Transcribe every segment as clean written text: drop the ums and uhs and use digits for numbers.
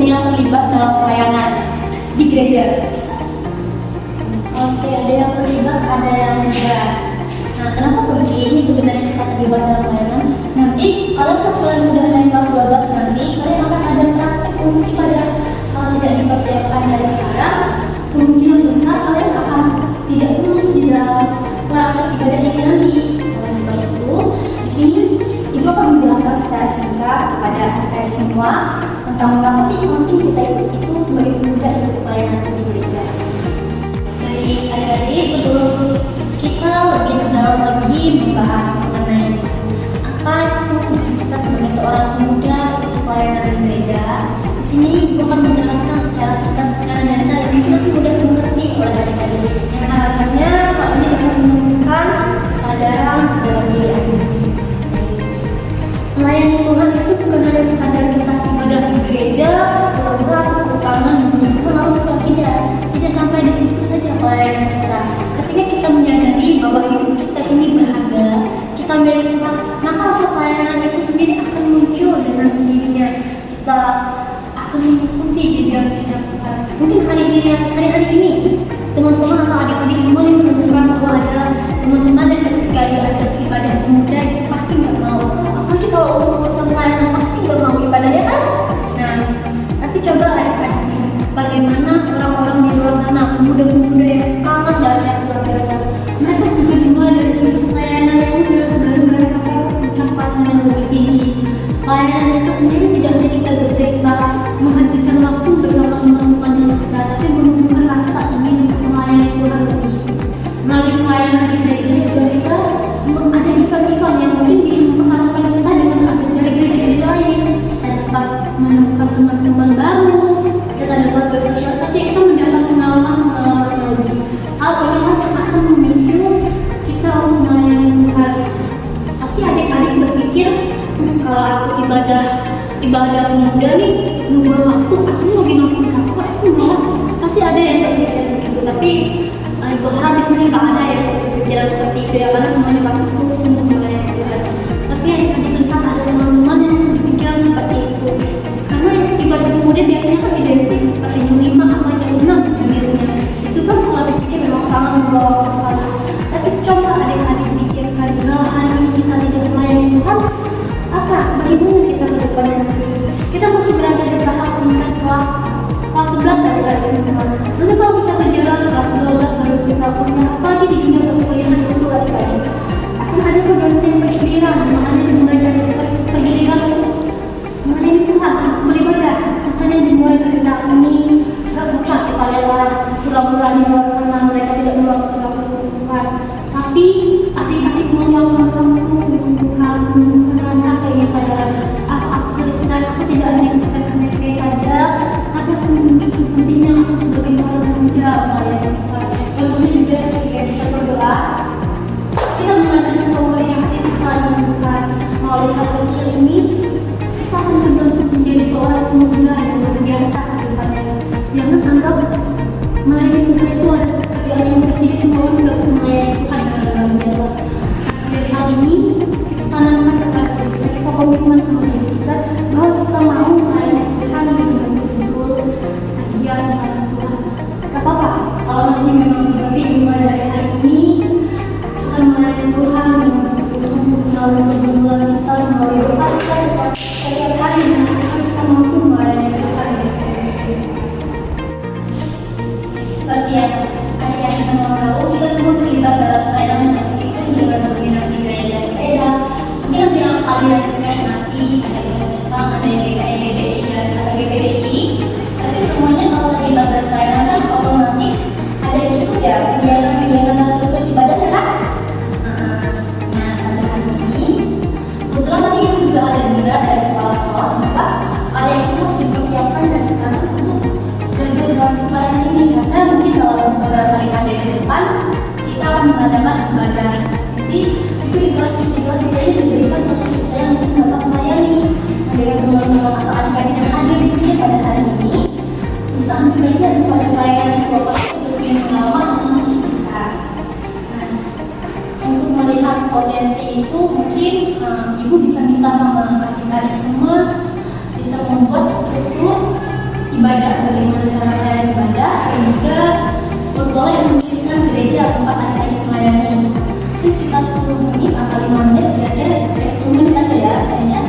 yang terlibat dalam pelayanan di gereja? Oke, ada yang terlibat, ada yang enggak. Nah, kenapa penting sebenarnya kita terlibat dalam pelayanan? Nanti kalau pas kalian udah naik kelas 12 nanti, kalian akan ada praktek untuk ibadah. Kalau tidak dipersiapkan dari sekarang, kemungkinan besar kalian akan tidak lulus di dalam praktek ibadah ini nanti. Oleh sebab itu, di sini Ibu akan menjelaskan secara singkat kepada adik-adik semua tentang mengapa sih penting kita itu sebagai pemuda ikut pelayanan di gereja. Dari adik-adik, sebelum kita lebih dalam lagi membahas mengenai apa itu kita sebagai seorang pemuda ikut pelayanan di gereja, di sini Ibu akan menjelaskan secara singkat, secara dasar yang mungkin mudah dimengerti oleh adik-adik. Yang harapannya Pak ini akan menumbuhkan kesadaran dalam diri adik-adik. Melayani Tuhan itu bukan hanya sekadar kita ibadah di gereja, pura-pura tepuk tangan, menunjukkan lalu pulang, tidak sampai di situ saja pelayanan kita. Ketika kita menyadari bahwa hidup kita ini berharga, kita milik Tuhan, maka rasa pelayanan itu sendiri akan muncul dengan sendirinya. Kita akan mengikuti jejak-jejak Tuhan. Mungkin hari-hari ini teman-teman atau adik-adik semua yang menemukan bahwa ada teman-teman yang ketika diajak ibadah muda itu pasti nggak mau. Pasti kalau urusan pelayanan pasti nggak mau ibadah, ya kan? Nah, tapi coba adik-adik lihat bagaimana orang-orang di luar sana, pemuda-pemuda yang sangat dahsyat luar biasa. Mereka juga dimulai dari ikut pelayanan yang muda, baru mereka pencapaian yang lebih tinggi. Pelayanan itu sendiri tidak hanya kita bercerita, menghabiskan waktu bersama teman-teman kita, tapi menumbuhkan rasa ingin melayani Tuhan lebih. Melalui pelayanan di gereja juga kita ada event-event yang mungkin bisa mempersatukan kita dengan dari gereja-gereja lain. Kita dapat menemukan teman-teman baru, kita dapat bersosialisasi, kita mendapat pengalaman-pengalaman yang lebih. Hal banyak yang akan memicu kita untuk melayani Tuhan. Pasti adik-adik berpikir, kalau aku ibadah muda nih, ngebuang waktu, aku lagi nonton drakor, aku malah. Pasti ada yang berpikir begitu, tapi Ibu harap di sini nggak ada ya pikiran seperti itu ya, karena semuanya pasti sungguh untuk melayani Tuhan. Tapi adik-adik lihat ada teman-teman yang berpikiran seperti itu, karena ibadah pemuda biasanya kan identik seperti jam 5 atau jam 6 gitu. Itu kan kalau dipikir memang sangat membawa waktu sekali. Tapi coba adik-adik pikirkan, kalau hari ini kita tidak melayani Tuhan, bagaimana kita ke depannya nanti? Kita masih berada di tahap tingkat kelas 11 adik-adik semua. Nanti kalau kita berjalan kelas 12 baru kita punya, apalagi di dunia perkuliahan itu adik-adik akan ada pergantian bergiliran. Makanya dimulai dari pergiliran untuk melayani Tuhan, beribadah. Makanya dimulai dari saat ini. Bukan kita lihat orang pura-pura di luar sana, mereka tidak melakukan Tuhan, tapi adik-adik melakukan Tuhan, rasa kesadaran aku Kristen, aku tidak hanya Kristen saja, tapi aku menunjukkan pentingnya aku sebagai seorang muda melayani Tuhan. Yang penting juga ketika kita berdoa, kita mengatakan komunikasi Tuhan dengan Tuhan. Melalui hal kecil ini, kita akan terbentuk menjadi seorang pemuda yang luar biasa ke depannya. Jangan anggap melayani Tuhan itu ada pekerjaan yang mudah, jadi semua orang tidak melayani Tuhan dengan luar biasa. Dari hal ini, kita tanamkan kepada diri kita komitmen sama diri kita bahwa kita mau melayani Tuhan dengan betul-betul, kita giat melayani Tuhan. Gak apa-apa kalau masih memang tapi mulai dari hari ini kita melayani Tuhan dengan betul-betul melalui pergumulan kita, melalui doa kita setiap hari dengan kita mampu melayani Tuhan. Seperti yang adik-adik semua tahu, kita semua terlibat dalam pelayanan yang meskipun dengan dominasi gereja berbeda. Mungkin ada yang aliran PKS nanti, ada yang Jepang, ada yang GKI, GBI, dan ada GPDI. Tapi semuanya kalau terlibat dalam pelayanan kan otomatis ada itu ya kegiatan-kegiatan struktur ibadahnya kan. Nah, pada hari ini kebetulan tadi itu juga dari kepala sekolah, maka kalian itu harus dipersiapkan dari sekarang untuk belajar dalam pelayanan ini, karena mungkin kalau beberapa hari ke depan kita akan mengadakan ibadah. Jadi itu di kelas kita ini diberikan satu kita yang mungkin dapat melayani dengan teman-teman atau adik-adik yang hadir di sini pada hari ini. Bisa ambil bagian pada pelayanan yang Bapak sudah punya pengalaman otomatis bisa. Nah, untuk melihat potensi itu mungkin Ibu bisa minta sama adik-adik semua bisa membuat struktur ibadah, bagaimana cara melayani ibadah, dan juga boleh menunjukkan gereja tempat adik-adik melayani. Itu sekitar 10 menit atau 5 menit, kira-kira 10 menit aja ya kayaknya,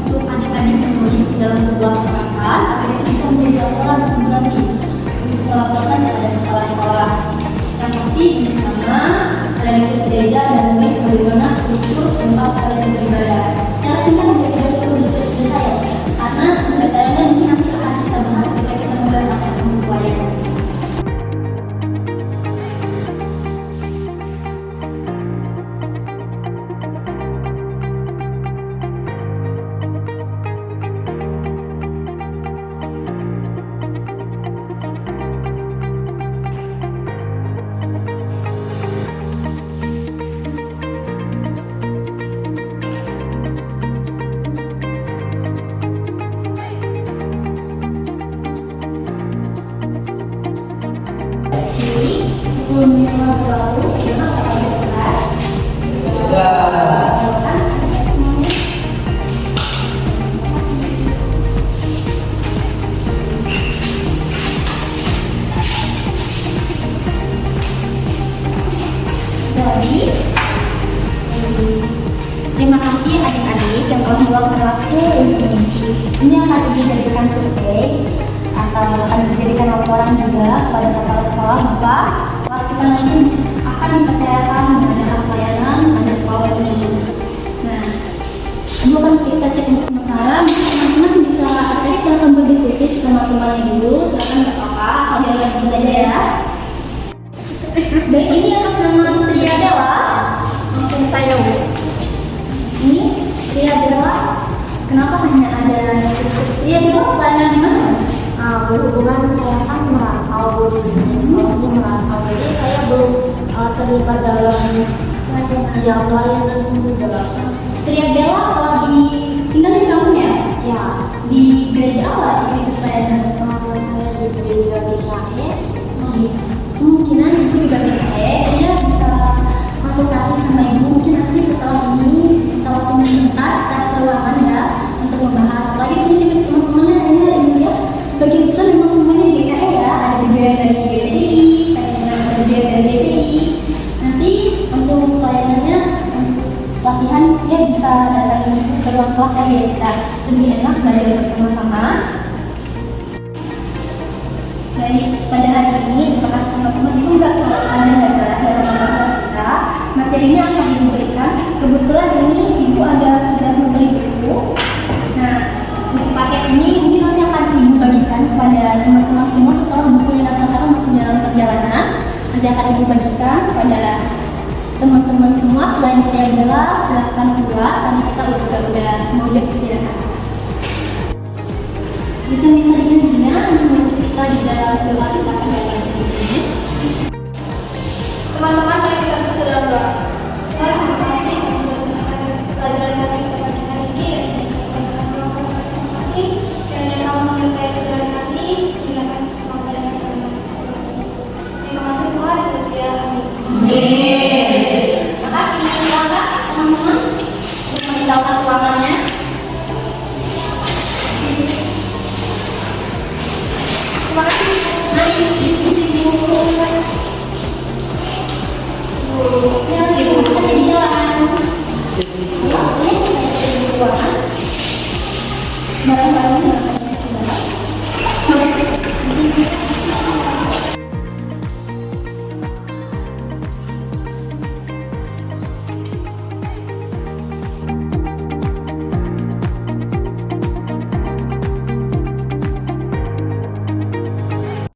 untuk adik-adik menulis di dalam sebuah kerangka agar itu bisa menjadi laporan nanti untuk melaporkan kepada kepala sekolah. Yang pasti di sana ada tulis gereja dan menulis bagaimana struktur tempat kalian beribadah. Secara singkat gereja perlu ditulis ya, karena pendetailnya ini nanti akan kita bahas ketika kita mulai melakukan pelayanan. Sebelum kita berlalu, kita akan berkelas. Jadi, terima kasih adik-adik yang telah meluangkan waktu untuk mengisi. Ini akan dijadikan survei atau akan dijadikan laporan juga kepada kepala sekolah bahwa kelas kita nanti akan dipercayakan mengadakan pelayanan pada sekolah ini. Nah, sebelum kita cek untuk sementara, teman-teman bisa tadi silakan berdiskusi sama teman-temannya dulu. Silakan nggak apa-apa, kalian lanjut aja ya. Baik, ini atas nama Tria Dela. Mungkin saya ini Tria Dela. Kenapa hanya ada Tria Dela pelayanan di mana? Berhubungan saya kan merantau di sini, sekolahnya merantau, jadi saya belum terlibat dalam pelayanan juga. Tria Dela kalau tinggal di kampung ya? Ya, Di gereja apa itu pelayanan? saya di gereja GKE. Kemungkinan ibu juga GKE, dia bisa konsultasi sama ibu. Mungkin nanti setelah ini kita waktu sebentar kita ke ruangan ya untuk membahas. Apalagi di sini teman-temannya ini ya. Bagian besar memang semuanya GKE ya, ada juga yang dari GPDI, ada juga yang dari GPI. Nanti untuk pelayanannya, latihan dia bisa datang ke ruang kelas ya, kita lebih enak belajar bersama-sama. Baik, pada hari ini terima kasih teman-teman. Itu enggak panjang lebar dalam pembahasan kita. Materinya akan diberikan. Kebetulan ini ibu sudah membeli buku. Nah, buku paket ini mungkin nanti akan ibu bagikan kepada teman-teman semua setelah bukunya datang karena masih dalam perjalanan. Nanti akan ibu bagikan kepada teman-teman semua. Selain Tria Bella, silahkan keluar karena kita udah mau jam istirahat. Bisa minta dengan Gina untuk menutup kita di dalam doa kita pada pagi ini. Teman-teman, mari kita segera berdoa. Tuhan, terima kasih sudah bersama pelajaran kami pada pagi hari ini. Terima kasih kiranya kamu menyertai pelajaran kami sehingga kami bisa sampai dengan selamat. Terima kasih Tuhan, itu dia. Amin. Terima kasih. Silakan teman-teman untuk meninggalkan ruangannya. Terima kasih. Mari isi buku. Ya, buku